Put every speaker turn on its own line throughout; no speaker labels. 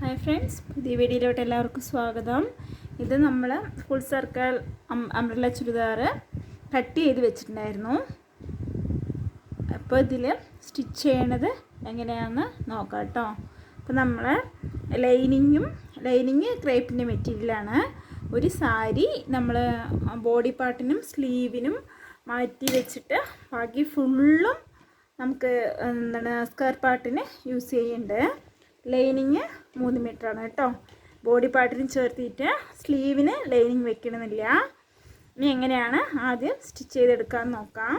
Hi friends, പുതിയ വീഡിയോയിലോട്ട് എല്ലാവർക്കും സ്വാഗതം. ഇത് നമ്മൾ full circle umbrella churidar cut ചെയ്ത് വെച്ചിട്ടുണ്ടായിരുന്നു. അപ്പോൾ ഇതിൽ സ്റ്റിച്ച് ചെയ്യണത് എങ്ങനെയാണെന്ന് നോക്കാം കേട്ടോ. അപ്പോൾ നമ്മൾ ലൈനിങ് ക്രേപ്പിൻ്റെ മെറ്റീരിയലാണ്. ഒരു സാരി നമ്മൾ ബോഡി പാർട്ടിനും സ്ലീവിനും മാറ്റി വെച്ചിട്ട് ബാക്കി ഫുള്ളും നമുക്ക് സ്കേർട്ട് പാർട്ടിന് യൂസ് ചെയ്യുന്നുണ്ട്. ലൈനിങ് 3 മീറ്ററാണ് കേട്ടോ. ബോഡി പാർട്ടിന് ചേർത്തിട്ട് സ്ലീവിന് ലൈനിങ് വെക്കണമെന്നില്ല. ഇനി എങ്ങനെയാണ് ആദ്യം സ്റ്റിച്ച് ചെയ്തെടുക്കാമെന്ന് നോക്കാം.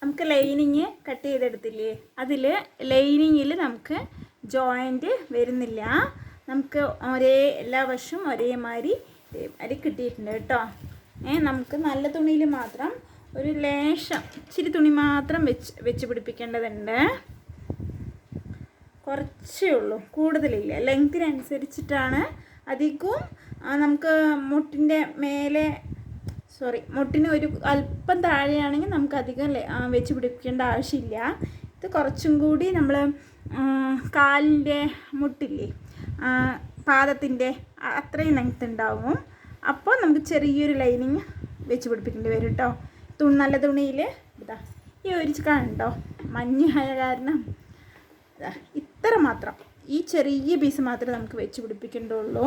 നമുക്ക് ലൈനിങ് കട്ട് ചെയ്തെടുത്തില്ലേ, അതിൽ ലൈനിങ്ങിൽ നമുക്ക് ജോയിൻറ്റ് വരുന്നില്ല. നമുക്ക് എല്ലാ വശവും ഒരേമാതിരി കിട്ടിയിട്ടുണ്ട് കേട്ടോ. നമുക്ക് നല്ല തുണിയിൽ മാത്രം ഒരു ലേശം ഇച്ചിരി തുണി മാത്രം വെച്ച് പിടിപ്പിക്കേണ്ടതുണ്ട്. കുറച്ചേ ഉള്ളൂ, കൂടുതലില്ല. ലെങ്തിനനുസരിച്ചിട്ടാണ്. അധികവും നമുക്ക് മുട്ടിന് ഒരു അല്പം താഴെയാണെങ്കിൽ നമുക്ക് അധികം വെച്ച് പിടിപ്പിക്കേണ്ട ആവശ്യമില്ല. ഇത് കുറച്ചും കൂടി നമ്മൾ കാലിൻ്റെ മുട്ടില്ലേ, പാദത്തിൻ്റെ അത്രയും ലെങ്ത് ഉണ്ടാവും. അപ്പോൾ നമുക്ക് ചെറിയൊരു ലൈനിങ് വെച്ച് പിടിപ്പിക്കേണ്ടി വരും കേട്ടോ. നല്ല തുണിയിൽ ഇതാ ഈ ഒരു കണ്ടോ, മഞ്ഞായ കാരണം ഇത്ര മാത്രം, ഈ ചെറിയ പീസ് മാത്രമേ നമുക്ക് വെച്ച് പിടിപ്പിക്കേണ്ടുള്ളൂ.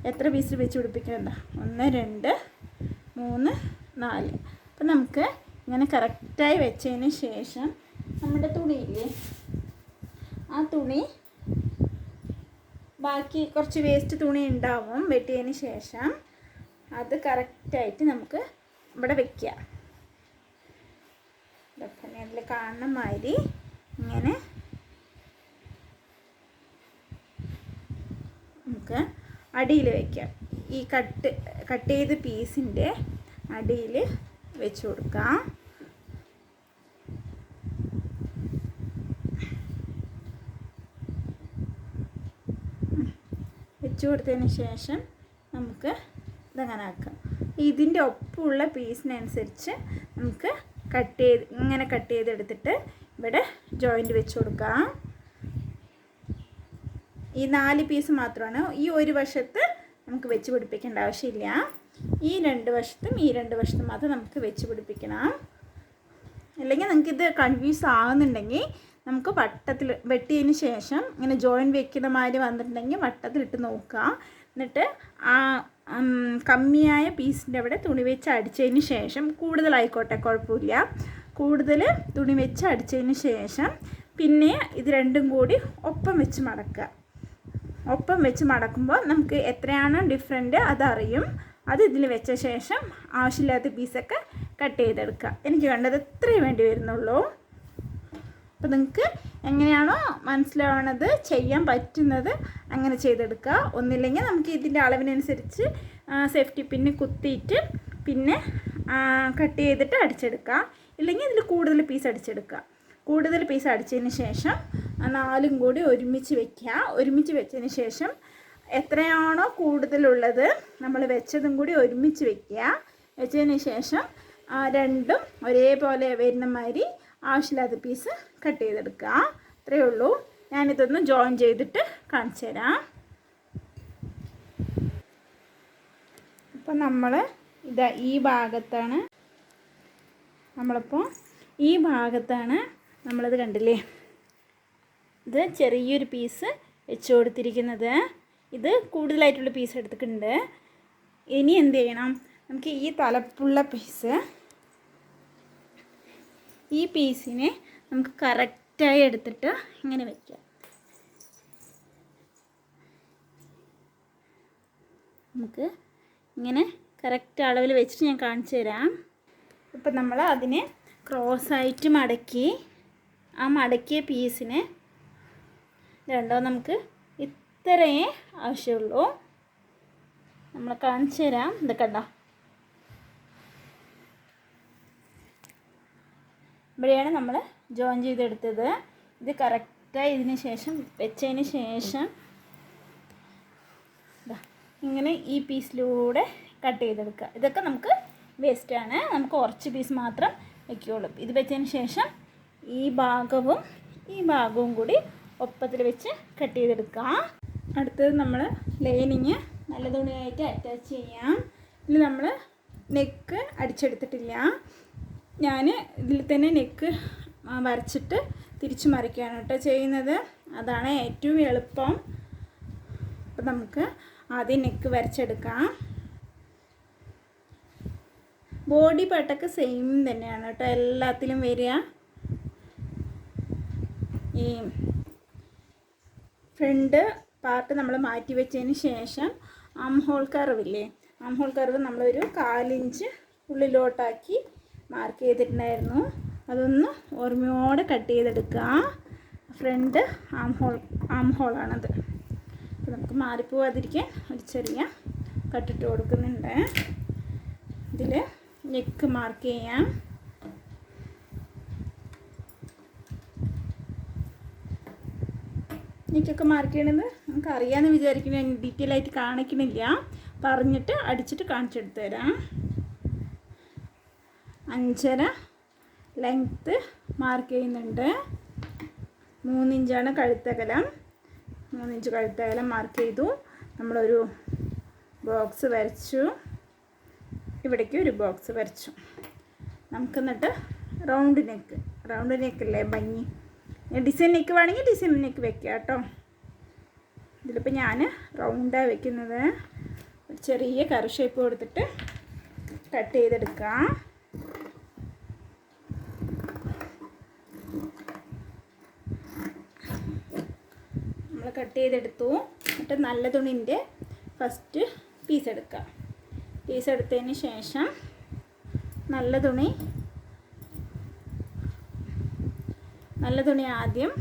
എത്ര പീസ് വെച്ച് പിടിപ്പിക്കേണ്ട? 1 2 3 4. അപ്പം നമുക്ക് ഇങ്ങനെ കറക്റ്റായി വെച്ചതിന് ശേഷം നമ്മുടെ തുണിയില്ലേ, ആ തുണി ബാക്കി കുറച്ച് വേസ്റ്റ് തുണി ഉണ്ടാവും വെട്ടിയതിന് ശേഷം അത് കറക്റ്റായിട്ട് നമുക്ക് ഇവിടെ വയ്ക്കുക. ഇതൊക്കെ അതിൽ കാണുന്ന മാതിരി ഇങ്ങനെ നമുക്ക് അടിയിൽ വയ്ക്കാം. ഈ കട്ട് ചെയ്ത പീസിൻ്റെ അടിയിൽ വെച്ച് കൊടുക്കാം. വെച്ച് കൊടുത്തതിന് ശേഷം നമുക്ക് ഇതങ്ങനെ ആക്കാം. ഇതിൻ്റെ ഒപ്പമുള്ള പീസിനനുസരിച്ച് നമുക്ക് കട്ട് ചെയ്തെടുത്തിട്ട് ഇവിടെ ജോയിൻറ്റ് വെച്ച് കൊടുക്കാം. ഈ 4 പീസ് മാത്രമാണ്. ഈ ഒരു വശത്ത് നമുക്ക് വെച്ച് പിടിപ്പിക്കേണ്ട ആവശ്യമില്ല. ഈ 2 വശത്തും മാത്രം നമുക്ക് വെച്ച് പിടിപ്പിക്കണം. അല്ലെങ്കിൽ നമുക്കിത് കൺഫ്യൂസ് ആകുന്നുണ്ടെങ്കിൽ നമുക്ക് വട്ടത്തിൽ വെട്ടിയതിന് ശേഷം ഇങ്ങനെ ജോയിൻ വെക്കുന്ന മാതിരി വന്നിട്ടുണ്ടെങ്കിൽ വട്ടത്തിലിട്ട് നോക്കുക. എന്നിട്ട് ആ കമ്മിയായ പീസിൻ്റെ അവിടെ തുണി വെച്ച് അടിച്ചതിന് ശേഷം, കൂടുതലായിക്കോട്ടെ കുഴപ്പമില്ല, കൂടുതൽ തുണി വെച്ച് അടിച്ചതിന് ശേഷം പിന്നെ ഇത് രണ്ടും കൂടി ഒപ്പം വെച്ച് മടക്കുക. ഒപ്പം വെച്ച് മടക്കുമ്പോൾ നമുക്ക് എത്രയാണ് ഡിഫറൻറ്റ് അതറിയും. അത് ഇതിൽ വെച്ച ശേഷം ആവശ്യമില്ലാത്ത പീസൊക്കെ കട്ട് ചെയ്തെടുക്കുക. എനിക്ക് വേണ്ടത് ഇത്രയും വേണ്ടി വരുന്നുള്ളൂ. അപ്പോൾ നിങ്ങൾക്ക് എങ്ങനെയാണോ മനസ്സിലാവണത്, ചെയ്യാൻ പറ്റുന്നത് അങ്ങനെ ചെയ്തെടുക്കുക. ഒന്നില്ലെങ്കിൽ നമുക്ക് ഇതിൻ്റെ അളവിനനുസരിച്ച് സേഫ്റ്റി പിന്ന് കുത്തിയിട്ട് പിന്നെ കട്ട് ചെയ്തിട്ട് അടിച്ചെടുക്കുക. ഇല്ലെങ്കിൽ ഇതിൽ കൂടുതൽ പീസ് അടിച്ചെടുക്കുക. കൂടുതൽ പീസ് അടിച്ചതിന് ശേഷം 4 കൂടി ഒരുമിച്ച് വയ്ക്കുക. ഒരുമിച്ച് വെച്ചതിന് ശേഷം എത്രയാണോ കൂടുതലുള്ളത് നമ്മൾ വെച്ചതും കൂടി ഒരുമിച്ച് വയ്ക്കുക. വെച്ചതിന് ശേഷം രണ്ടും ഒരേപോലെ വരുന്ന മാതിരി ആവശ്യമില്ലാത്ത പീസ് കട്ട് ചെയ്തെടുക്കുക. അത്രയേ ഉള്ളൂ. ഞാനിതൊന്ന് ജോയിൻ ചെയ്തിട്ട് കാണിച്ചു തരാം. അപ്പോൾ നമ്മൾ ഈ ഭാഗത്താണ് നമ്മളത് കണ്ടില്ലേ, ഇത് ചെറിയൊരു പീസ് വെച്ച് കൊടുത്തിരിക്കുന്നത്. ഇത് കൂടുതലായിട്ടുള്ള പീസ് എടുത്തിട്ടുണ്ട്. ഇനി എന്ത് ചെയ്യണം, നമുക്ക് ഈ തലപ്പുള്ള പീസ്, ഈ പീസിനെ നമുക്ക് കറക്റ്റായി എടുത്തിട്ട് ഇങ്ങനെ വയ്ക്കാം. നമുക്ക് ഇങ്ങനെ കറക്റ്റ് അളവിൽ വെച്ചിട്ട് ഞാൻ കാണിച്ചു തരാം. ഇപ്പം നമ്മൾ അതിനെ ക്രോസായിട്ട് മടക്കി, ആ മടക്കിയ പീസിനെ നമുക്ക് ഇത്രയേ ആവശ്യമുള്ളൂ. നമ്മൾ കാണിച്ചു തരാം. ഇതൊക്കെ കണ്ടോ, ഇവിടെയാണ് നമ്മൾ ജോയിൻ ചെയ്തെടുത്തത്. ഇത് കറക്റ്റായി വെച്ചതിന് ശേഷം ഇങ്ങനെ ഈ പീസിലൂടെ കട്ട് ചെയ്തെടുക്കുക. ഇതൊക്കെ നമുക്ക് വേസ്റ്റാണ്. നമുക്ക് കുറച്ച് പീസ് മാത്രം വയ്ക്കുകയുള്ളൂ. ഇത് വെച്ചതിന് ശേഷം ഈ ഭാഗവും കൂടി ഒപ്പത്തിൽ വെച്ച് കട്ട് ചെയ്തെടുക്കാം. അടുത്തത് നമ്മൾ ലൈനിങ് നല്ല തുണിയായിട്ട് അറ്റാച്ച് ചെയ്യാം. ഇതിൽ നമ്മൾ നെക്ക് അടിച്ചെടുത്തിട്ടില്ല. ഞാൻ ഇതിൽ തന്നെ നെക്ക് വരച്ചിട്ട് തിരിച്ച് മറിക്കുകയാണ് കേട്ടോ ചെയ്യുന്നത്. അതാണ് ഏറ്റവും എളുപ്പം. അപ്പോൾ നമുക്ക് ആദ്യം നെക്ക് വരച്ചെടുക്കാം. ബോഡി പാർട്ടൊക്കെ സെയിം തന്നെയാണ് കേട്ടോ എല്ലാത്തിലും വരിക. ഈ ഫ്രണ്ട് പാർട്ട് നമ്മൾ മാറ്റി വെച്ചതിന് ശേഷം ആം ഹോൾ കർവില്ലേ, ആം ഹോൾ കർവ് നമ്മളൊരു 1/4 ഇഞ്ച് ഉള്ളിലോട്ടാക്കി മാർക്ക് ചെയ്തിട്ടുണ്ടായിരുന്നു. അതൊന്ന് ഓർമ്മയോടെ കട്ട് ചെയ്തെടുക്കുക. ഫ്രണ്ട് ആം ഹോളാണത്. അപ്പോൾ നമുക്ക് മാറിപ്പോവാതിരിക്കാൻ ഒരു ചെറിയ കട്ടിട്ട് കൊടുക്കുന്നുണ്ട്. ഇതിൽ നെക്ക് മാർക്ക് ചെയ്യാം. നെക്കൊക്കെ മാർക്ക് ചെയ്യണത് നമുക്ക് അറിയാമെന്ന് വിചാരിക്കുന്നത്, ഡീറ്റെയിൽ ആയിട്ട് കാണിക്കണില്ല, പറഞ്ഞിട്ട് അടിച്ചിട്ട് കാണിച്ചെടുത്ത് തരാം. 5.5 ലെങ്ത്ത് മാർക്ക് ചെയ്യുന്നുണ്ട്. 3 ഇഞ്ചാണ് കഴുത്തകലം. 3 ഇഞ്ച് കഴുത്തകലം മാർക്ക് ചെയ്തു. നമ്മളൊരു ബോക്സ് വരച്ചു. ഇവിടേക്ക് ഒരു ബോക്സ് വരച്ചു. നമുക്കെന്നിട്ട് റൗണ്ട് നെക്കല്ലേ ഭംഗി. ഡിസൈൻ നെക്ക് വേണമെങ്കിൽ ഡിസൈൻ നെക്ക് വെക്കുക കേട്ടോ. ഇതിലിപ്പോൾ ഞാൻ റൗണ്ടാണ് വെക്കുന്നത്. ഒരു ചെറിയ കർവ് ഷേപ്പ് കൊടുത്തിട്ട് കട്ട് ചെയ്തെടുക്കാം. നമ്മൾ കട്ട് ചെയ്തെടുത്തു. എന്നിട്ട് നല്ല തുണിൻ്റെ ഫസ്റ്റ് പീസ് എടുക്കുക. പീസ് എടുത്തതിന് ശേഷം നല്ല തുണി ആദ്യം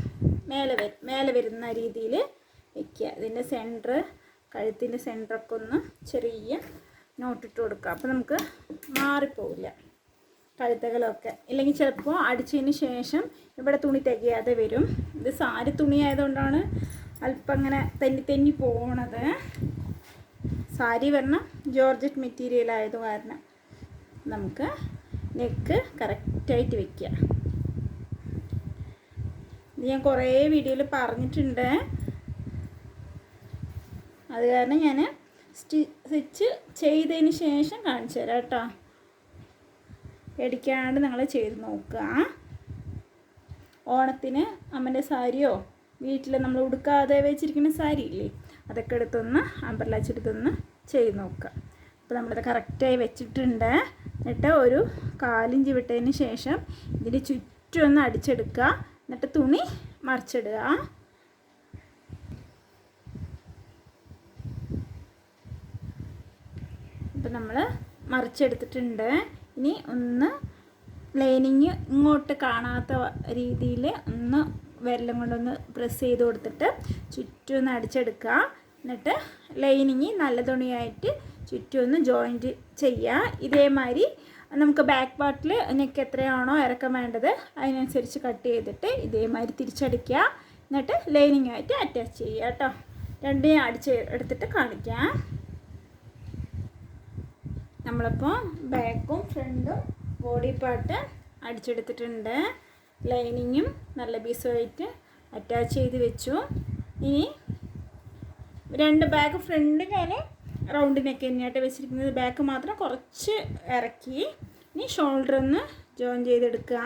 മേലെ വരുന്ന രീതിയിൽ വയ്ക്കുക. ഇതിൻ്റെ സെൻറ്റർ, കഴുത്തിൻ്റെ സെൻറ്ററൊക്കെ ഒന്ന് ചെറിയ നോട്ടിട്ട് കൊടുക്കുക. അപ്പോൾ നമുക്ക് മാറിപ്പോവില്ല കഴുത്തകളൊക്കെ. ഇല്ലെങ്കിൽ ചിലപ്പോൾ അടിച്ചതിന് ശേഷം ഇവിടെ തുണി തികയാതെ വരും. ഇത് സാരി തുണി ആയതുകൊണ്ടാണ് അല്പം അങ്ങനെ തെന്നി പോകണത്. സാരി പറഞ്ഞാൽ ജോർജറ്റ് മെറ്റീരിയൽ ആയത് കാരണം നമുക്ക് നെക്ക് കറക്റ്റായിട്ട് വയ്ക്കുക. ഇത് ഞാൻ കുറേ വീഡിയോയിൽ പറഞ്ഞിട്ടുണ്ട്. അത് കാരണം ഞാൻ സ്റ്റിച്ച് ചെയ്തതിന് ശേഷം കാണിച്ചു തരാം കേട്ടോ. പേടിക്കാണ്ട് നിങ്ങൾ ചെയ്ത് നോക്കുക. ഓണത്തിന് അമ്മൻ്റെ സാരിയോ വീട്ടിൽ നമ്മൾ ഉടുക്കാതെ വെച്ചിരിക്കുന്ന സാരി ഇല്ലേ, അതൊക്കെ എടുത്തൊന്ന് അമ്പർല വെച്ചെടുത്തൊന്ന് ചെയ്ത് നോക്കുക. അപ്പോൾ നമ്മളത് കറക്റ്റായി വെച്ചിട്ടുണ്ട്. എന്നിട്ട് ഒരു 1/4 ഇഞ്ച് വിട്ടതിന് ശേഷം ഇതിന് ചുറ്റും ഒന്ന് അടിച്ചെടുക്കുക. എന്നിട്ട് തുണി മറിച്ചിടുക. അപ്പോൾ നമ്മൾ മറിച്ചെടുത്തിട്ടുണ്ട്. ഇനി ഒന്ന് ലൈനിങ് ഇങ്ങോട്ട് കാണാത്ത രീതിയിൽ ഒന്ന് വിരലും കൊണ്ടൊന്ന് പ്രസ് ചെയ്ത് കൊടുത്തിട്ട് ചുറ്റും ഒന്ന് അടിച്ചെടുക്കുക. എന്നിട്ട് ലൈനിങ് നല്ല തുണിയായിട്ട് ചുറ്റും ഒന്ന് ജോയിൻറ്റ് ചെയ്യുക. ഇതേമാതിരി നമുക്ക് ബാക്ക് പാർട്ടിൽ നെക്ക് എത്രയാണോ ഇറക്കം വേണ്ടത് അതിനനുസരിച്ച് കട്ട് ചെയ്തിട്ട് ഇതേമാതിരി തിരിച്ചടിക്കുക. എന്നിട്ട് ലൈനിങ്ങായിട്ട് അറ്റാച്ച് ചെയ്യുക കേട്ടോ. രണ്ടും എടുത്തിട്ട് കാണിക്കാം. നമ്മളിപ്പോൾ ബാക്കും ഫ്രണ്ടും ബോഡി പാർട്ട് അടിച്ചെടുത്തിട്ടുണ്ട്. ലൈനിങ്ങും നല്ല പീസുമായിട്ട് അറ്റാച്ച് ചെയ്ത് വെച്ചു. ഇനി രണ്ട് ബാക്ക് ഫ്രണ്ട് ഞാൻ റൗണ്ട് നെക്ക് തന്നെയായിട്ട് വെച്ചിരിക്കുന്നത്. ബാക്ക് മാത്രം കുറച്ച് ഇറക്കി. ഇനി ഷോൾഡർ ഒന്ന് ജോയിൻ ചെയ്തെടുക്കുക.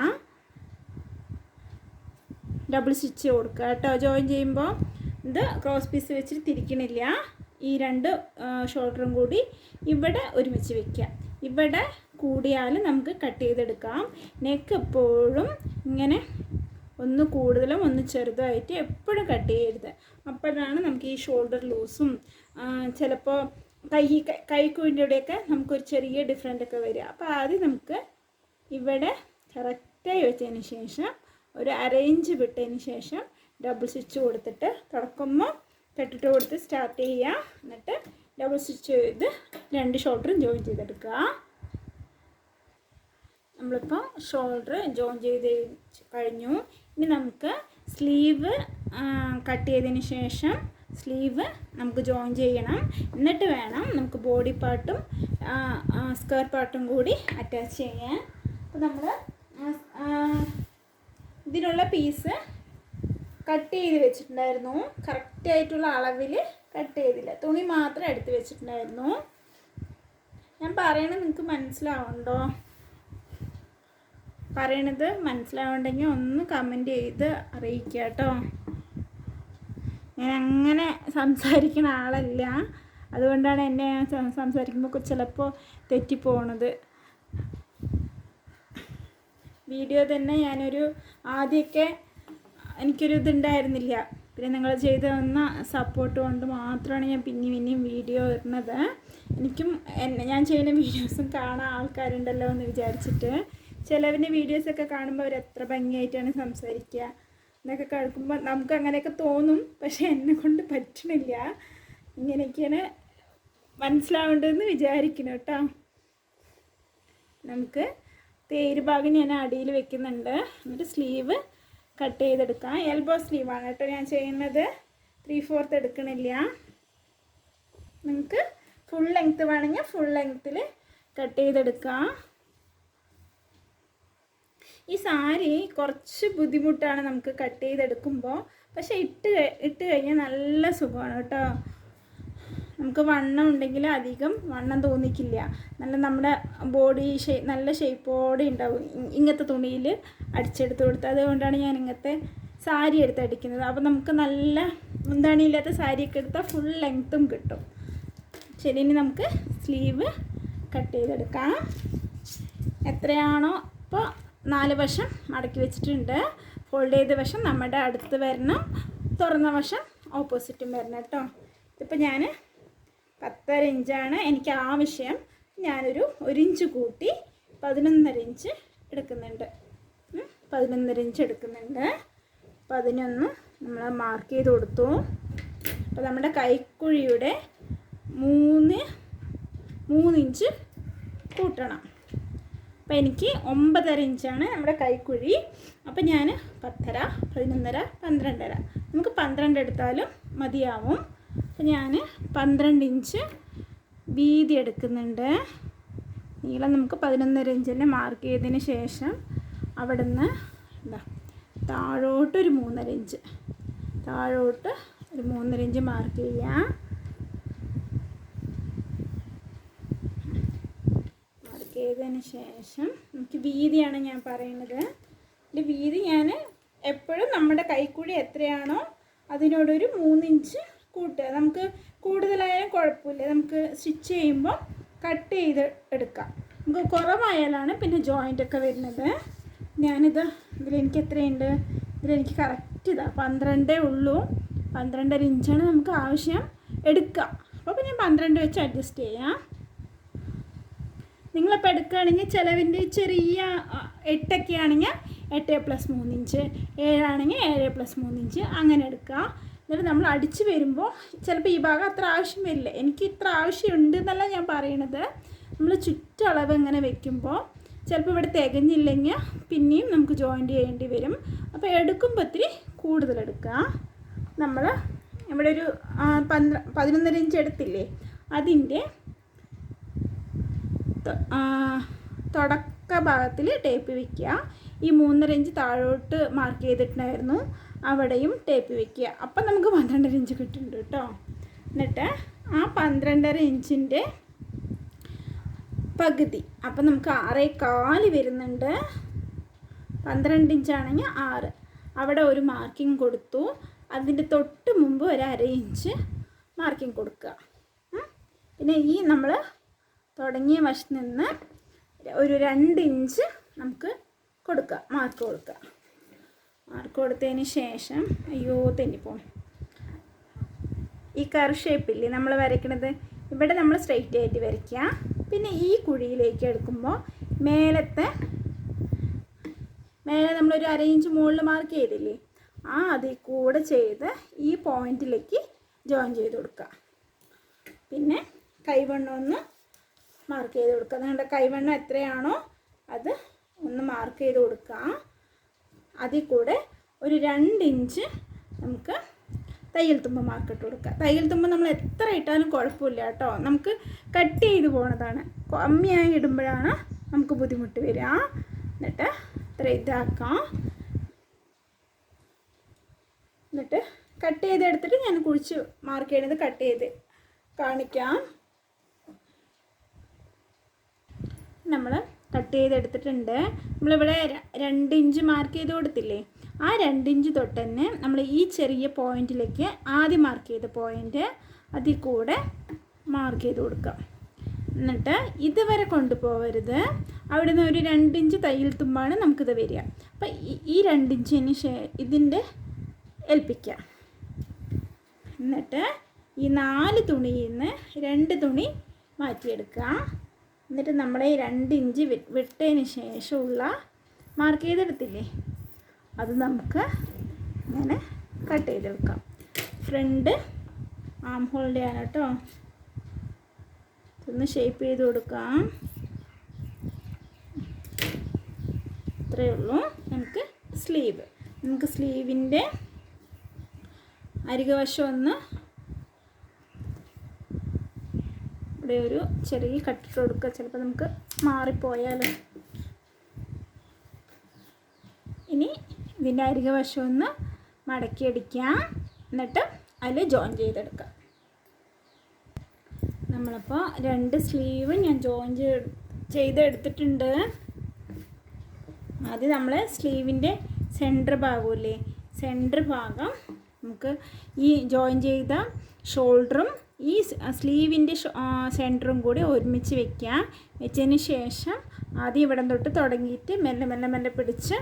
ഡബിൾ സ്റ്റിച്ച് കൊടുക്കുക കേട്ടോ. ജോയിൻ ചെയ്യുമ്പോൾ ഇത് ക്രോസ് പീസ് വെച്ചിട്ട് തിരിക്കണില്ല. ഈ രണ്ട് ഷോൾഡറും കൂടി ഇവിടെ ഒരുമിച്ച് വയ്ക്കുക. ഇവിടെ കൂടിയാൽ നമുക്ക് കട്ട് ചെയ്തെടുക്കാം. നെക്ക് എപ്പോഴും ഇങ്ങനെ ഒന്ന് കൂടുതലും ഒന്ന് ചെറുതായിട്ട് എപ്പോഴും കട്ട് ചെയ്യരുത്. അപ്പോഴാണ് നമുക്ക് ഈ ഷോൾഡർ ലൂസും ചിലപ്പോൾ കൈക്കുവിൻ്റെ ഇവിടെയൊക്കെ നമുക്കൊരു ചെറിയ ഡിഫറൻറ്റൊക്കെ വരിക. അപ്പോൾ ആദ്യം നമുക്ക് ഇവിടെ കറക്റ്റായി വെച്ചതിന് ശേഷം ഒരു 1/2 ഇഞ്ച് വിട്ടതിന് ശേഷം ഡബിൾ സ്റ്റിച്ച് കൊടുത്തിട്ട് തുടക്കുമ്പോൾ കെട്ടിട്ട് കൊടുത്ത് സ്റ്റാർട്ട് ചെയ്യുക. എന്നിട്ട് ഡബിൾ സ്റ്റിച്ച് ചെയ്ത് രണ്ട് ഷോൾഡറും ജോയിൻ ചെയ്തെടുക്കുക. നമ്മളിപ്പോൾ ഷോൾഡർ ജോയിൻ ചെയ്ത് കഴിഞ്ഞു. ഇനി നമുക്ക് സ്ലീവ് കട്ട് ചെയ്തതിന് ശേഷം സ്ലീവ് നമുക്ക് ജോയിൻ ചെയ്യണം. എന്നിട്ട് വേണം നമുക്ക് ബോഡി പാർട്ടും സ്കേർട്ട് പാർട്ടും കൂടി അറ്റാച്ച് ചെയ്യാൻ. അപ്പോൾ നമ്മൾ ഇതിനുള്ള പീസ് കട്ട് ചെയ്ത് വെച്ചിട്ടുണ്ടായിരുന്നു. കറക്റ്റായിട്ടുള്ള അളവിൽ കട്ട് ചെയ്തില്ല, തുണി മാത്രം എടുത്ത് വെച്ചിട്ടുണ്ടായിരുന്നു. ഞാൻ പറയണത് നിങ്ങൾക്ക് മനസ്സിലാവുന്നുണ്ടോ? പറയണത് മനസ്സിലാവുന്നുണ്ടെങ്കിൽ ഒന്ന് കമൻറ്റ് ചെയ്ത് അറിയിക്കുക കേട്ടോ. ഞാൻ അങ്ങനെ സംസാരിക്കുന്ന ആളല്ല, അതുകൊണ്ടാണ് എന്നെ ഞാൻ സംസാരിക്കുമ്പോൾ ചിലപ്പോൾ തെറ്റിപ്പോണത്. വീഡിയോ തന്നെ ഞാനൊരു ആദ്യമൊക്കെ എനിക്കൊരു ഇതുണ്ടായിരുന്നില്ല, പിന്നെ നിങ്ങൾ ചെയ്ത് തന്ന സപ്പോർട്ട് കൊണ്ട് മാത്രമാണ് ഞാൻ പിന്നെയും വീഡിയോ ഇടുന്നത്. എനിക്കും ഞാൻ ചെയ്യുന്ന വീഡിയോസും കാണാൻ ആൾക്കാരുണ്ടല്ലോ എന്ന് വിചാരിച്ചിട്ട്. ചിലവിൻ്റെ വീഡിയോസൊക്കെ കാണുമ്പോൾ അവർ എത്ര ഭംഗിയായിട്ടാണ് സംസാരിക്കുക എന്നൊക്കെ കേൾക്കുമ്പോൾ നമുക്ക് അങ്ങനെയൊക്കെ തോന്നും. പക്ഷെ എന്നെ കൊണ്ട് പറ്റണില്ല. ഇങ്ങനെയൊക്കെയാണ് മനസ്സിലാവേണ്ടതെന്ന് വിചാരിക്കുന്നു കേട്ടോ. നമുക്ക് തേര് ഭാഗം ഞാൻ അടിയിൽ വെക്കുന്നുണ്ട്. എന്നിട്ട് സ്ലീവ് കട്ട് ചെയ്തെടുക്കാം. എൽബോ സ്ലീവാണ് കേട്ടോ ഞാൻ ചെയ്യുന്നത്, 3/4 എടുക്കണില്ല. നിങ്ങൾക്ക് ഫുൾ ലെങ്ത്ത് വേണമെങ്കിൽ ഫുൾ ലെങ്ത്തിൽ കട്ട് ചെയ്തെടുക്കാം. ഈ സാരി കുറച്ച് ബുദ്ധിമുട്ടാണ് നമുക്ക് കട്ട് ചെയ്തെടുക്കുമ്പോൾ, പക്ഷേ ഇട്ട് കഴിഞ്ഞാൽ നല്ല സുഖമാണ് കേട്ടോ. നമുക്ക് വണ്ണം ഉണ്ടെങ്കിൽ അധികം വണ്ണം തോന്നിക്കില്ല. നല്ല നമ്മുടെ ബോഡി നല്ല ഷേപ്പോടെ ഉണ്ടാവും ഇങ്ങനത്തെ തുണിയിൽ അടിച്ചെടുത്ത് കൊടുത്ത്. അതുകൊണ്ടാണ് ഞാൻ ഇങ്ങനത്തെ സാരി എടുത്ത് അടിക്കുന്നത്. അപ്പോൾ നമുക്ക് നല്ല മുന്താണിയില്ലാത്ത സാരിയൊക്കെ എടുത്താൽ ഫുൾ ലെങ്ത്തും കിട്ടും. ശരി, ഇനി നമുക്ക് സ്ലീവ് കട്ട് ചെയ്തെടുക്കാം. എത്രയാണോ ഇപ്പോൾ 4 വശം മടക്കി വെച്ചിട്ടുണ്ട്. ഫോൾഡ് ചെയ്ത വശം നമ്മുടെ അടുത്ത് വരണം, തുറന്ന വശം ഓപ്പോസിറ്റും വരണം കേട്ടോ. ഇതിപ്പോൾ ഞാൻ 10.5 ഇഞ്ചാണ് എനിക്ക് ആവശ്യം. ഞാനൊരു 1 ഇഞ്ച് കൂട്ടി 11.5 ഇഞ്ച് എടുക്കുന്നുണ്ട്. 11.5 ഇഞ്ച് എടുക്കുന്നുണ്ട്. 11 നമ്മൾ മാർക്ക് ചെയ്ത് കൊടുത്തു. അപ്പോൾ നമ്മുടെ കൈക്കുഴിയുടെ 3 ഇഞ്ച് കൂട്ടണം. അപ്പോൾ എനിക്ക് 9.5 ഇഞ്ചാണ് നമ്മുടെ കൈക്കുഴി. അപ്പോൾ ഞാൻ 10.5, 11.5, 12.5, നമുക്ക് 12 എടുത്താലും മതിയാവും. അപ്പോൾ ഞാൻ 12 ഇഞ്ച് വീതി എടുക്കുന്നുണ്ട്. നീളം നമുക്ക് 11.5 ഇഞ്ചിനെ മാർക്ക് ചെയ്തതിന് ശേഷം അവിടെ നിന്ന് താഴോട്ട് ഒരു 3.5 ഇഞ്ച്, താഴോട്ട് ഒരു 3.5 ഇഞ്ച് മാർക്ക് ചെയ്യാം. മാർക്ക് ചെയ്തതിന് ശേഷം നമുക്ക് വീതിയാണ് ഞാൻ പറയുന്നത്. ഇതിൻ്റെ വീതി ഞാൻ എപ്പോഴും നമ്മുടെ കൈക്കുഴി എത്രയാണോ അതിനോടൊരു 3 ഇഞ്ച് കൂട്ടുക. നമുക്ക് കൂടുതലായാലും കുഴപ്പമില്ല, നമുക്ക് സ്റ്റിച്ച് ചെയ്യുമ്പോൾ കട്ട് ചെയ്ത് എടുക്കാം. നമുക്ക് കുറവായാലാണ് പിന്നെ ജോയിൻ്റൊക്കെ വരുന്നത്. ഇതിലെനിക്ക് എത്രയുണ്ട്, ഇതിലെനിക്ക് കറക്റ്റ് 12 ഉള്ളൂ. 12.5 ഇഞ്ചാണ് നമുക്ക് ആവശ്യം എടുക്കുക. അപ്പോൾ ഞാൻ 12 വെച്ച് അഡ്ജസ്റ്റ് ചെയ്യാം. നിങ്ങളിപ്പോൾ എടുക്കുകയാണെങ്കിൽ ചിലവിൻ്റെ ചെറിയ 8 ആണെങ്കിൽ 8+3 ഇഞ്ച്, 7 ആണെങ്കിൽ 7+3 ഇഞ്ച് അങ്ങനെ എടുക്കുക. എന്നിട്ട് നമ്മൾ അടിച്ച് വരുമ്പോൾ ചിലപ്പോൾ ഈ ഭാഗം അത്ര ആവശ്യം വരില്ല. എനിക്ക് ഇത്ര ആവശ്യമുണ്ട് എന്നല്ല ഞാൻ പറയണത്. നമ്മൾ ചുറ്റളവ് ഇങ്ങനെ വെക്കുമ്പോൾ ചിലപ്പോൾ ഇവിടെ തികഞ്ഞില്ലെങ്കിൽ പിന്നെയും നമുക്ക് ജോയിൻ്റ് ചെയ്യേണ്ടി വരും. അപ്പോൾ എടുക്കുമ്പോൾ ഇത്തിരി കൂടുതലെടുക്കുക. നമ്മൾ ഇവിടെ ഒരു 11.5 ഇഞ്ച് എടുത്തില്ലേ, അതിൻ്റെ തുടക്ക ഭാഗത്തിൽ ടേപ്പ് വയ്ക്കുക. ഈ 3.5 ഇഞ്ച് താഴോട്ട് മാർക്ക് ചെയ്തിട്ടുണ്ടായിരുന്നു, അവിടെയും ടേപ്പ് വയ്ക്കുക. അപ്പം നമുക്ക് 12.5 ഇഞ്ച് കിട്ടുന്നുണ്ട് കേട്ടോ. എന്നിട്ട് ആ 12.5 ഇഞ്ചിൻ്റെ പകുതി, അപ്പം നമുക്ക് 6.25 വരുന്നുണ്ട്. 12 ഇഞ്ചാണെങ്കിൽ 6, അവിടെ ഒരു മാർക്കിംഗ് കൊടുത്തു. അതിൻ്റെ തൊട്ട് മുമ്പ് ഒരു 1/2 ഇഞ്ച് മാർക്കിംഗ് കൊടുക്കുക. പിന്നെ ഈ നമ്മൾ തുടങ്ങിയ വശത്ത് നിന്ന് ഒരു 2 ഇഞ്ച് നമുക്ക് കൊടുക്കുക, മാർക്ക് കൊടുക്കുക. മാർക്ക് കൊടുത്തതിന് ശേഷം തെന്നിപ്പോണം. ഈ കർവ് ഷേപ്പില്ലേ നമ്മൾ വരയ്ക്കണത്, ഇവിടെ നമ്മൾ സ്ട്രെയിറ്റ് ആയിട്ട് വരയ്ക്കുക. പിന്നെ ഈ കുഴിയിലേക്ക് എടുക്കുമ്പോൾ മേലെ നമ്മളൊരു 1/2 ഇഞ്ച് മുകളിൽ മാർക്ക് ചെയ്തില്ലേ, അതിൽ കൂടെ ചെയ്ത് ഈ പോയിന്റിലേക്ക് ജോയിൻ ചെയ്ത് കൊടുക്കുക. പിന്നെ കൈവണ്ണം ഒന്ന് മാർക്ക് ചെയ്ത് കൊടുക്കുക. നിങ്ങളുടെ കൈവണ്ണം എത്രയാണോ അത് ഒന്ന് മാർക്ക് ചെയ്ത് കൊടുക്കുക. അതിൽ കൂടെ ഒരു 2 ഇഞ്ച് നമുക്ക് തയ്യൽ തുമ്പ് മാർക്കിട്ട് കൊടുക്കുക. തയ്യൽ തുമ്പ് നമ്മൾ എത്ര ഇട്ടാലും കുഴപ്പമില്ല കേട്ടോ, നമുക്ക് കട്ട് ചെയ്ത് പോണതാണ്. കമ്മിയായി ഇടുമ്പോഴാണ് നമുക്ക് ബുദ്ധിമുട്ട് വരിക. എന്നിട്ട് ഇത്ര ഇതാക്കാം. എന്നിട്ട് കട്ട് ചെയ്തെടുത്തിട്ട് ഞാൻ കുഴിച്ച് മാർക്ക് ചെയ്യുന്നത് കട്ട് ചെയ്ത് കാണിക്കാം. നമ്മൾ കട്ട് ചെയ്തെടുത്തിട്ടുണ്ട്. നമ്മളിവിടെ 2 ഇഞ്ച് മാർക്ക് ചെയ്ത് കൊടുത്തില്ലേ, ആ 2 ഇഞ്ച് തൊട്ട് തന്നെ നമ്മൾ ഈ ചെറിയ പോയിൻറ്റിലേക്ക് ആദ്യം മാർക്ക് ചെയ്ത പോയിൻ്റ് അതിൽ കൂടെ മാർക്ക് ചെയ്ത് കൊടുക്കാം. എന്നിട്ട് ഇതുവരെ കൊണ്ടുപോകരുത്. അവിടെ നിന്ന് ഒരു 2 ഇഞ്ച് തയ്യൽ തുമ്പാണ് നമുക്കിത് വരിക. അപ്പം ഈ 2 ഇഞ്ചിന് ഇതിൻ്റെ ഏൽപ്പിക്കുക. എന്നിട്ട് ഈ 4 തുണിയിൽ നിന്ന് 2 തുണി മാറ്റിയെടുക്കുക. എന്നിട്ട് നമ്മൾ ഈ 2 ഇഞ്ച് വിട്ടതിന് ശേഷമുള്ള മാർക്ക് ചെയ്തെടുത്തില്ലേ, അത് നമുക്ക് ഇങ്ങനെ കട്ട് ചെയ്തെടുക്കാം. ഫ്രണ്ട് ആം ഹോളിൻ്റെ ആണ് കേട്ടോ. ഇതൊന്ന് ഷേപ്പ് ചെയ്ത് കൊടുക്കാം. ഇത്രയേ ഉള്ളൂ. നമുക്ക് സ്ലീവിൻ്റെ അരികുവശം ഒന്ന് ഇവിടെ ഒരു ചെറിയ കട്ടിട്ട് കൊടുക്കുക. ചിലപ്പോൾ നമുക്ക് മാറിപ്പോയാലോ. ഇനി ഇതിൻ്റെ അരികുവശം ഒന്ന് മടക്കിയടിക്കാം. എന്നിട്ട് അതിൽ ജോയിൻ ചെയ്തെടുക്കാം. നമ്മളപ്പോൾ 2 സ്ലീവ് ഞാൻ ജോയിൻ ചെയ്തെടുത്തിട്ടുണ്ട്. ആദ്യം നമ്മൾ സ്ലീവിൻ്റെ സെൻറ്റർ ഭാഗമില്ലേ, സെൻറ്റർ ഭാഗം നമുക്ക് ഈ ജോയിൻ ചെയ്ത ഷോൾഡറും ഈ സ്ലീവിൻ്റെ സെൻറ്ററും കൂടി ഒരുമിച്ച് വെച്ചതിന് ശേഷം ആദ്യം ഇവിടെ തൊട്ട് തുടങ്ങിയിട്ട് മെല്ലെ മെല്ലെ മെല്ലെ പിടിച്ച്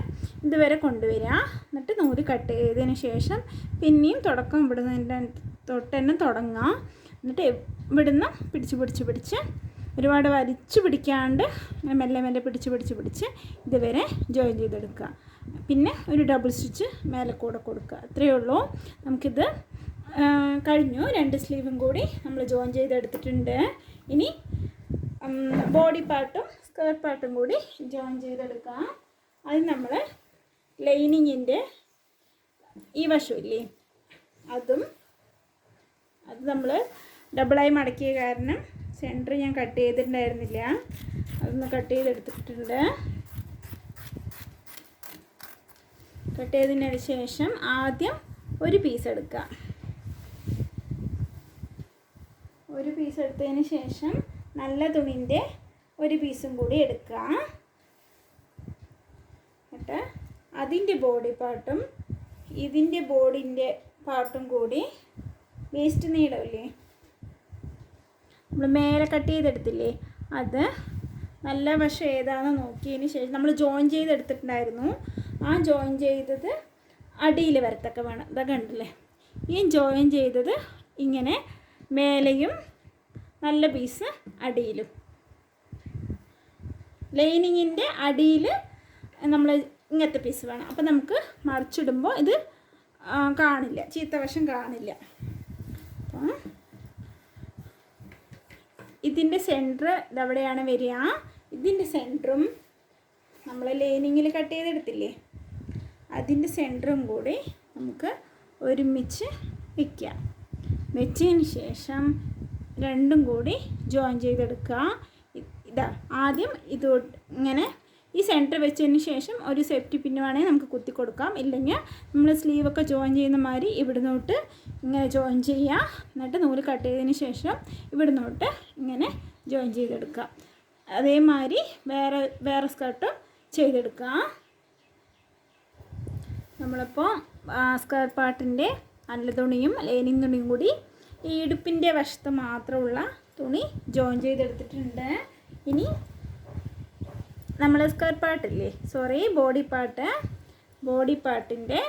ഇതുവരെ കൊണ്ടുവരിക. എന്നിട്ട് നൂല് കട്ട് ചെയ്തതിന് ശേഷം പിന്നെയും തുടക്കം ഇവിടുന്ന് തൊട്ട് തന്നെ തുടങ്ങുക. എന്നിട്ട് ഇവിടുന്ന് പിടിച്ച് ഒരുപാട് വലിച്ചു പിടിക്കാണ്ട് മെല്ലെ മെല്ലെ പിടിച്ച് ഇതുവരെ ജോയിൻ ചെയ്തെടുക്കുക. പിന്നെ ഒരു ഡബിൾ സ്റ്റിച്ച് മേലെ കൂടെ കൊടുക്കുക. അത്രയേ ഉള്ളൂ. നമുക്കിത് കഴിഞ്ഞു. 2 സ്ലീവും കൂടി നമ്മൾ ജോയിൻ ചെയ്തെടുത്തിട്ടുണ്ട്. ഇനി ബോഡി പാർട്ടും സ്കേർട്ട് പാർട്ടും കൂടി ജോയിൻ ചെയ്തെടുക്കാം. അത് നമ്മൾ ലൈനിങ്ങിൻ്റെ ഈ വശമില്ലേ, അത് നമ്മൾ ഡബിളായി മടക്കിയ കാരണം സെൻറ്റർ ഞാൻ കട്ട് ചെയ്തിട്ടുണ്ടായിരുന്നില്ല. അതൊന്ന് കട്ട് ചെയ്തെടുത്തിട്ടുണ്ട്. കട്ട് ചെയ്തതിന് ശേഷം ആദ്യം ഒരു പീസ് എടുക്കുക. ഒരു പീസ് എടുത്തതിന് ശേഷം നല്ല തുണിൻ്റെ ഒരു പീസും കൂടി എടുക്കുക. എന്നിട്ട് അതിൻ്റെ ബോഡി പാർട്ടും ഇതിൻ്റെ ബോഡിൻ്റെ പാർട്ടും കൂടി വേസ്റ്റ് നീളമില്ലേ, നമ്മൾ മേലെ കട്ട് ചെയ്തെടുത്തില്ലേ, അത് നല്ല വശം ഏതാണെന്ന് നോക്കിയതിന് ശേഷം നമ്മൾ ജോയിൻ ചെയ്തെടുത്തിട്ടുണ്ടായിരുന്നു. ആ ജോയിൻ ചെയ്തത് അടിയിൽ വരത്തൊക്കെ വേണം. ഇതൊക്കെ കണ്ടില്ലേ, ഈ ജോയിൻ ചെയ്തത് ഇങ്ങനെ മേലെയും നല്ല പീസ് അടിയിലും. ലൈനിങ്ങിൻ്റെ അടിയിൽ നമ്മൾ ഇങ്ങനത്തെ പീസ് വേണം. അപ്പോൾ നമുക്ക് മറിച്ചിടുമ്പോൾ ഇത് കാണില്ല, ചീത്ത വശം കാണില്ല. അപ്പം ഇതിൻ്റെ സെൻറ്റർ ഇതവിടെയാണ് വരിക. ഇതിൻ്റെ സെൻറ്ററും നമ്മൾ ലൈനിങ്ങിൽ കട്ട് ചെയ്തെടുത്തില്ലേ, അതിൻ്റെ സെൻറ്ററും കൂടി നമുക്ക് ഒരുമിച്ച് വയ്ക്കാം. വെച്ചതിന് ശേഷം രണ്ടും കൂടി ജോയിൻ ചെയ്തെടുക്കുക. ഇതാ ആദ്യം ഇത് ഇങ്ങനെ ഈ സെൻറ്റർ വെച്ചതിന് ശേഷം ഒരു സേഫ്റ്റി പിന്ന് വേണമെങ്കിൽ നമുക്ക് കുത്തി കൊടുക്കാം. ഇല്ലെങ്കിൽ നമ്മൾ സ്ലീവൊക്കെ ജോയിൻ ചെയ്യുന്ന മാതിരി ഇവിടുന്നോട്ട് ഇങ്ങനെ ജോയിൻ ചെയ്യുക. എന്നിട്ട് നൂല് കട്ട് ചെയ്തതിന് ശേഷം ഇവിടുന്നോട്ട് ഇങ്ങനെ ജോയിൻ ചെയ്തെടുക്കുക. അതേമാതിരി വേറെ സ്കർട്ടും ചെയ്തെടുക്കുക. നമ്മളിപ്പോൾ സ്കേർട്ട് പാർട്ടിൻ്റെ നല്ല തുണിയും ലൈനിങ് തുണിയും കൂടി ഈ ഇടുപ്പിൻ്റെ വശത്ത് മാത്രമുള്ള തുണി ജോയിൻ ചെയ്തെടുത്തിട്ടുണ്ട്. ഇനി നമ്മൾ സ്കേർട്ട് പാർട്ടില്ലേ, ബോഡി പാർട്ടിൻ്റെ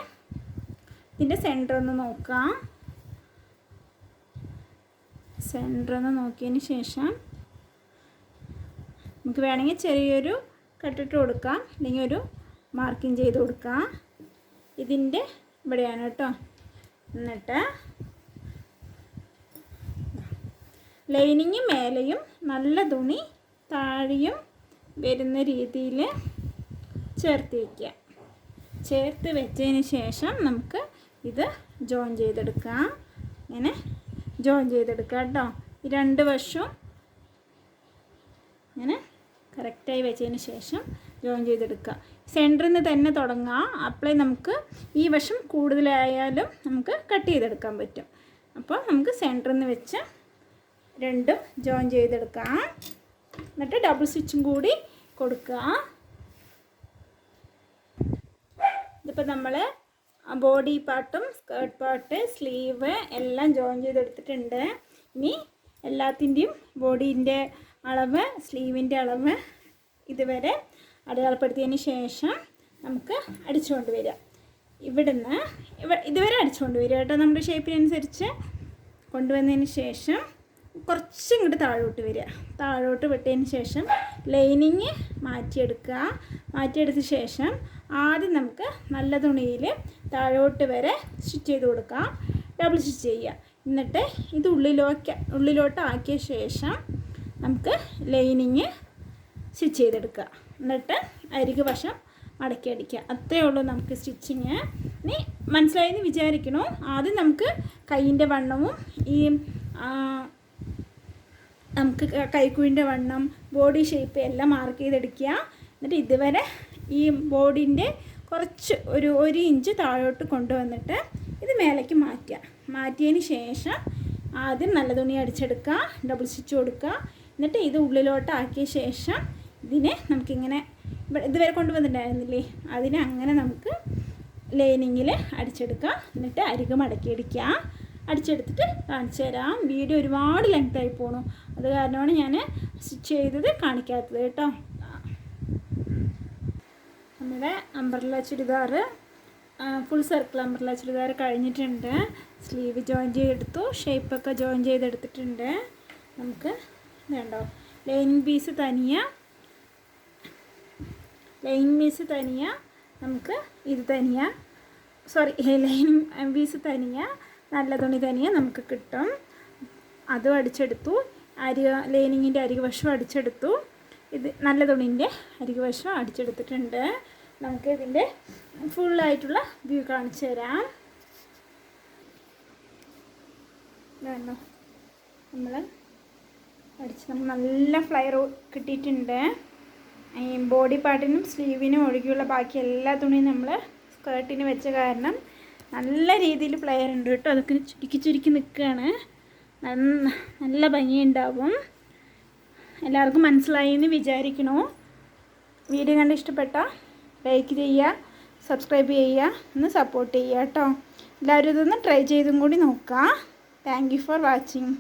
ഇതിൻ്റെ സെൻറ്റർ ഒന്ന് നോക്കാം. സെൻറ്റർ ഒന്ന് നോക്കിയതിന് ശേഷം നമുക്ക് വേണമെങ്കിൽ ചെറിയൊരു കട്ടിട്ട് കൊടുക്കാം, അല്ലെങ്കിൽ ഒരു മാർക്കിങ് ചെയ്ത് കൊടുക്കാം. ഇതിൻ്റെ ഇവിടെയാണ് കേട്ടോ. എന്നിട്ട് ലൈനിങ് മേലെയും നല്ല തുണി താഴെയും വരുന്ന രീതിയിൽ ചേർത്ത് വയ്ക്കുക. ചേർത്ത് വെച്ചതിന് ശേഷം നമുക്ക് ഇത് ജോയിൻ ചെയ്തെടുക്കാം. ഇങ്ങനെ ജോയിൻ ചെയ്തെടുക്കുക കേട്ടോ. ഈ രണ്ട് വശവും ഇങ്ങനെ കറക്റ്റായി വെച്ചതിന് ശേഷം ജോയിൻ ചെയ്തെടുക്കുക. സെൻറ്ററിൽ നിന്ന് തന്നെ തുടങ്ങാം. അപ്പോഴേ നമുക്ക് ഈ വശം കൂടുതലായാലും നമുക്ക് കട്ട് ചെയ്തെടുക്കാൻ പറ്റും. അപ്പോൾ നമുക്ക് സെൻറ്ററിൽ നിന്ന് വെച്ച് രണ്ടും ജോയിൻ ചെയ്തെടുക്കാം. എന്നിട്ട് ഡബിൾ സ്റ്റിച്ചും കൂടി കൊടുക്കുക. ഇതിപ്പോൾ നമ്മൾ ബോഡി പാർട്ടും സ്കേർട്ട് പാർട്ട് സ്ലീവ് എല്ലാം ജോയിൻ ചെയ്തെടുത്തിട്ടുണ്ട്. ഇനി എല്ലാത്തിൻ്റെയും ബോഡീൻ്റെ അളവ് സ്ലീവിൻ്റെ അളവ് ഇതുവരെ അടയാളപ്പെടുത്തിയതിന് ശേഷം നമുക്ക് അടിച്ചുകൊണ്ട് വരിക. ഇവിടുന്ന് ഇതുവരെ അടിച്ചുകൊണ്ട് വരിക കേട്ടോ. നമ്മുടെ ഷേപ്പിനനുസരിച്ച് കൊണ്ടുവന്നതിന് ശേഷം കുറച്ച് ഇങ്ങോട്ട് താഴോട്ട് വരിക. താഴോട്ട് വിട്ടതിന് ശേഷം ലൈനിങ് മാറ്റിയെടുക്കുക. മാറ്റിയെടുത്ത ശേഷം ആദ്യം നമുക്ക് നല്ല തുണിയിൽ താഴോട്ട് വരെ സ്റ്റിച്ച് ചെയ്ത് കൊടുക്കാം. ഡബിൾ സ്റ്റിച്ച് ചെയ്യുക. എന്നിട്ട് ഇത് ഉള്ളിലോട്ട് ആക്കിയ ശേഷം നമുക്ക് ലൈനിങ് സ്റ്റിച്ച് ചെയ്തെടുക്കുക. എന്നിട്ട് അരികു വശം മടക്കി അടിക്കുക. അത്രയേ ഉള്ളൂ നമുക്ക് സ്റ്റിച്ചിങ്. ഇനി മനസ്സിലായെന്ന് വിചാരിക്കണു. ആദ്യം നമുക്ക് കൈയിൻ്റെ വണ്ണവും ഈ നമുക്ക് കൈക്കുഴിൻ്റെ വണ്ണം ബോഡി ഷേപ്പ് എല്ലാം മാർക്ക് ചെയ്തെടുക്കുക. എന്നിട്ട് ഇതുവരെ ഈ ബോഡീൻ്റെ കുറച്ച് ഒരു ഇഞ്ച് താഴോട്ട് കൊണ്ടുവന്നിട്ട് ഇത് മേലേക്ക് മാറ്റുക. മാറ്റിയതിന് ശേഷം ആദ്യം നല്ല തുണി അടിച്ചെടുക്കുക. ഡബിൾ സ്റ്റിച്ച് കൊടുക്കുക. എന്നിട്ട് ഇത് ഉള്ളിലോട്ട് ആക്കിയ ശേഷം ഇതിനെ നമുക്കിങ്ങനെ ഇതുവരെ കൊണ്ടുവന്നിട്ടുണ്ടായിരുന്നില്ലേ അതിനെ അങ്ങനെ നമുക്ക് ലൈനിങ്ങിൽ അടിച്ചെടുക്കുക. എന്നിട്ട് അരികു മടക്കിയടിക്കുക. അടിച്ചെടുത്തിട്ട് കാണിച്ചു തരാം. വീഡിയോ ഒരുപാട് ലെങ്തായി പോണു. അത് കാരണമാണ് ഞാൻ സ്റ്റിച്ച് ചെയ്തത് കാണിക്കാത്തത് കേട്ടോ. നമ്മുടെ umbrella churidar full circle umbrella churidar കഴിഞ്ഞിട്ടുണ്ട്. സ്ലീവ് ജോയിൻ ചെയ്തെടുത്തു. ഷേപ്പൊക്കെ ജോയിൻ ചെയ്തെടുത്തിട്ടുണ്ട്. നമുക്ക് ഇതുണ്ടോ ലൈനിങ് പീസ് തനിയ നമുക്ക് ഇത് തനിയ ലൈനിങ് പീസ് തനിയ നല്ല തുണി തനിയ നമുക്ക് കിട്ടും. അതും അടിച്ചെടുത്തു. ലൈനിങ്ങിൻ്റെ അരികുവശം അടിച്ചെടുത്തു. ഇത് നല്ല തുണീൻ്റെ അരികുവശം അടിച്ചെടുത്തിട്ടുണ്ട്. നമുക്ക് ഇതിൻ്റെ ഫുള്ളായിട്ടുള്ള വ്യൂ കാണിച്ചു തരാം. വേണോ നമ്മൾ നമുക്ക് നല്ല ഫ്ലയർ കിട്ടിയിട്ടുണ്ട്. ഈ ബോഡി പാർട്ടിനും സ്ലീവിനും ഒഴികെയുള്ള ബാക്കി എല്ലാ തുണിയും നമ്മൾ സ്കേർട്ടിന് വെച്ച കാരണം നല്ല രീതിയിൽ ഫ്ലയർ ഉണ്ട് കേട്ടോ. അതൊക്കെ ചുരുക്കി നിൽക്കുകയാണ്. നല്ല ഭംഗിയുണ്ടാവും. എല്ലാവർക്കും മനസ്സിലായി എന്ന് വിചാരിക്കണു. വീഡിയോ കണ്ട് ഇഷ്ടപ്പെട്ടാൽ ലൈക്ക് ചെയ്യുക, സബ്സ്ക്രൈബ് ചെയ്യുക, ഒന്ന് സപ്പോർട്ട് ചെയ്യുക കേട്ടോ. എല്ലാവരും ഇതൊന്ന് ട്രൈ ചെയ്തും കൂടി നോക്കുക. Thank you for watching.